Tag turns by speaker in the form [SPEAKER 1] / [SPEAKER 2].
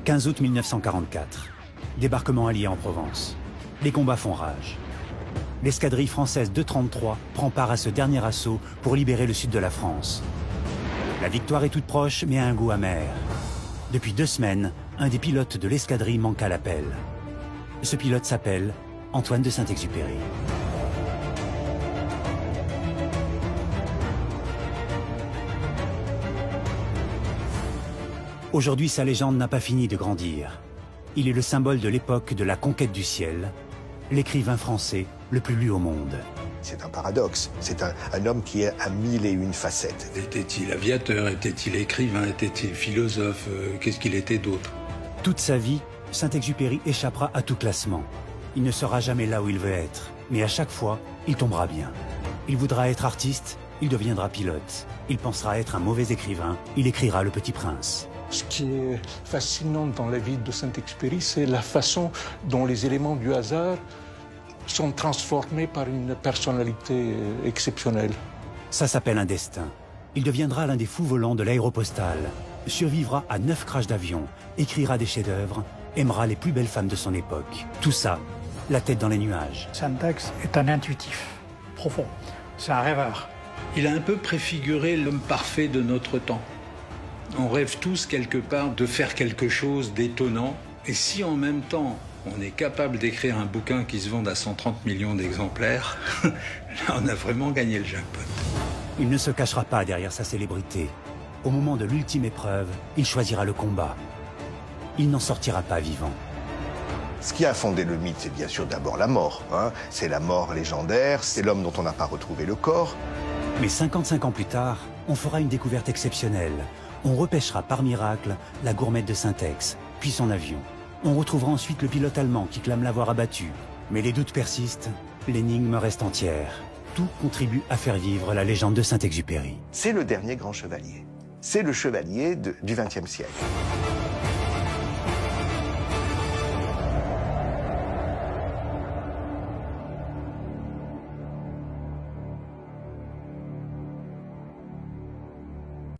[SPEAKER 1] 15 août 1944. Débarquement allié en Provence. Les combats font rage. L'escadrille française 233 prend part à ce dernier assaut pour libérer le sud de la France. La victoire est toute proche, mais a un goût amer. Depuis 2 semaines, un des pilotes de l'escadrille manque à l'appel. Ce pilote s'appelle Antoine de Saint-Exupéry. Aujourd'hui, sa légende n'a pas fini de grandir. Il est le symbole de l'époque de la conquête du ciel, l'écrivain français le plus lu au monde.
[SPEAKER 2] C'est un paradoxe. C'est un homme qui a 1001 facettes.
[SPEAKER 3] Était-il aviateur? Était-il écrivain? Était-il philosophe? Qu'est-ce qu'il était d'autre?
[SPEAKER 1] Toute sa vie, Saint-Exupéry échappera à tout classement. Il ne sera jamais là où il veut être, mais à chaque fois, il tombera bien. Il voudra être artiste, il deviendra pilote. Il pensera être un mauvais écrivain, il écrira Le Petit Prince.
[SPEAKER 4] Ce qui est fascinant dans la vie de Saint-Exupéry, c'est la façon dont les éléments du hasard sont transformés par une personnalité exceptionnelle.
[SPEAKER 1] Ça s'appelle un destin. Il deviendra l'un des fous volants de l'aéropostale, survivra à 9 crashs d'avion, écrira des chefs-d'œuvre, aimera les plus belles femmes de son époque. Tout ça, la tête dans les nuages.
[SPEAKER 5] Saint-Ex est un intuitif, profond. C'est un rêveur.
[SPEAKER 3] Il a un peu préfiguré l'homme parfait de notre temps. On rêve tous quelque part de faire quelque chose d'étonnant. Et si en même temps, on est capable d'écrire un bouquin qui se vende à 130 millions d'exemplaires, là on a vraiment gagné le jackpot.
[SPEAKER 1] Il ne se cachera pas derrière sa célébrité. Au moment de l'ultime épreuve, il choisira le combat. Il n'en sortira pas vivant.
[SPEAKER 2] Ce qui a fondé le mythe, c'est bien sûr d'abord la mort. C'est la mort légendaire, c'est l'homme dont on n'a pas retrouvé le corps.
[SPEAKER 1] Mais 55 ans plus tard, on fera une découverte exceptionnelle. On repêchera par miracle la gourmette de Saint-Ex, puis son avion. On retrouvera ensuite le pilote allemand qui clame l'avoir abattu. Mais les doutes persistent, l'énigme reste entière. Tout contribue à faire vivre la légende de Saint-Exupéry.
[SPEAKER 2] C'est le dernier grand chevalier. C'est le chevalier du XXe siècle.